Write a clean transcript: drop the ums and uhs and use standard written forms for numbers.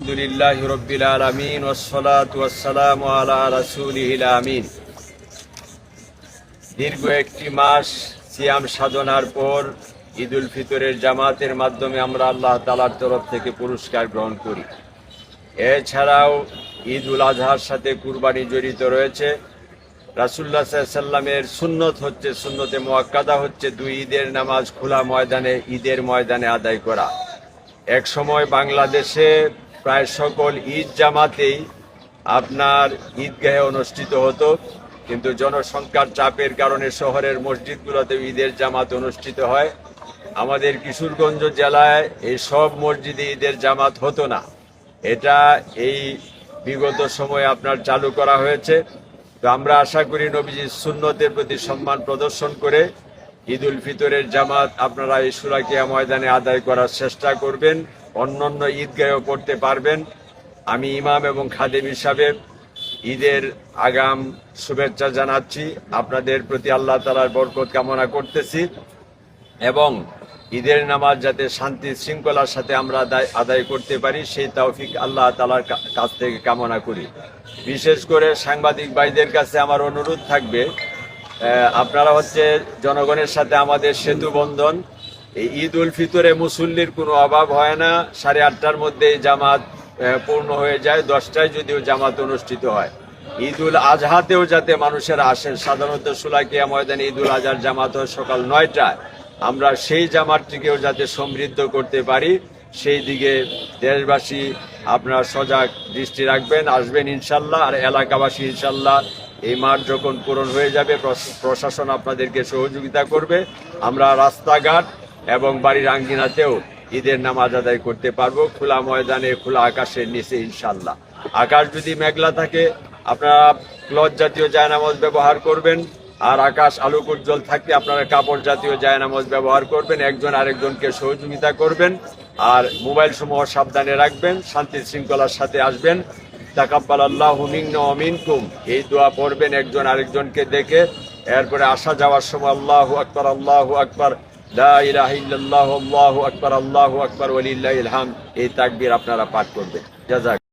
আলহামদুলিল্লাহি রাব্বিল আলামিন ওয়াসসালাতু ওয়াসসালামু আলা রাসূলিহিল আমিন। দীর্ঘ একটি মাস সিয়াম সাধনার পর ঈদুল ফিতরের জামাতের মাধ্যমে আমরা আল্লাহ তাআলার তরফ থেকে পুরস্কার গ্রহণ করি। এছাড়াও ঈদ উল আজহার সাথে কুরবানি জড়িত রয়েছে। রাসূলুল্লাহ সাল্লাল্লাহু আলাইহি ওয়াসাল্লামের সুন্নত হচ্ছে, সুন্নতে মুআক্কাদা হচ্ছে দুই ঈদের নামাজ খোলা ময়দানে, ঈদের ময়দানে আদায় করা। এক সময় বাংলাদেশে প্রায় সকল ঈদ জামাতেই আপনার ঈদগাহে অনুষ্ঠিত হতো, কিন্তু জনসংখ্যার চাপের কারণে শহরের মসজিদগুলোতে ঈদের জামাত অনুষ্ঠিত হয়। আমাদের কিশোরগঞ্জ জেলায় এই সব মসজিদে ঈদের জামাত হতো না। এটা এই বিগত সময়ে আপনার চালু করা হয়েছে। তো আমরা আশা করি নবীজির সুন্নতের প্রতি সম্মান প্রদর্শন করে ঈদুল ফিতরের জামাত আপনারা এই সুরাকিয়া ময়দানে আদায় করার চেষ্টা করবেন, অন্যান্য ঈদগাহেও করতে পারবেন। আমি ইমাম এবং খাদেম হিসাবে ঈদের আগাম শুভেচ্ছা জানাচ্ছি। আপনাদের প্রতি আল্লাহ তাআলার বরকত কামনা করতেছি এবং ঈদের নামাজ যাতে শান্তি শৃঙ্খলার সাথে আমরা আদায় করতে পারি সেই তৌফিক আল্লাহ তাআলার কাছ থেকে কামনা করি। বিশেষ করে সাংবাদিক ভাইদের কাছে আমার অনুরোধ থাকবে, আপনারা হচ্ছে জনগণের সাথে আমাদের সেতু বন্ধন। এই ঈদ উল ফিতরে মুসল্লির কোনো অভাব হয় না। 8:30টার মধ্যে জামাত পূর্ণ হয়ে যায়, 10টায় যদিও জামাত অনুষ্ঠিত হয়। ঈদ উল আজহাতেও যাতে মানুষেরা আসেন, সাধারণত সুলাকিয়া ময়দানে ঈদ উল আজহার জামাত হয় সকাল 9টায়। আমরা সেই জামাতটিকেও যাতে সমৃদ্ধ করতে পারি সেই দিকে দেশবাসী আপনারা সজাগ দৃষ্টি রাখবেন, আসবেন ইনশাল্লাহ। আর এলাকাবাসী ইনশাল্লাহ এই মাঠ যখন পূরণ হয়ে যাবে প্রশাসন আপনাদেরকে সহযোগিতা করবে। আমরা রাস্তাঘাট এবং বাড়ির আঙ্গিনাতেও ঈদের নামাজ আদায় করতে পারবো, খোলা ময়দানে, খোলা আকাশের নিচে ইনশাল্লাহ। আকাশ যদি মেঘলা থাকে আপনারা ক্লথ জাতীয় জায়নামাজ ব্যবহার করবেন, আর আকাশ আলোক উজ্জ্বল থাকলে আপনারা কাপড় জাতীয় জায়নামাজ ব্যবহার করবেন। একজন আরেকজনকে সহযোগিতা করবেন আর মোবাইল সমূহ সাবধানে রাখবেন, শান্তি শৃঙ্খলার সাথে আসবেন। তাকাব্বালাল্লাহু মিন্না ওয়া মিনকুম এই দোয়া পড়বেন একজন আরেকজনকে দেখে। এরপরে আসা যাওয়ার সময় আল্লাহু আকবার, আল্লাহু আকবার, লা ইলাহা ইল্লাল্লাহু, আল্লাহু আকবার, আল্লাহু আকবার, ওয়ালিল্লাহিল হামদ এই তাকবীর আপনারা পাঠ করবেন। জাযাক।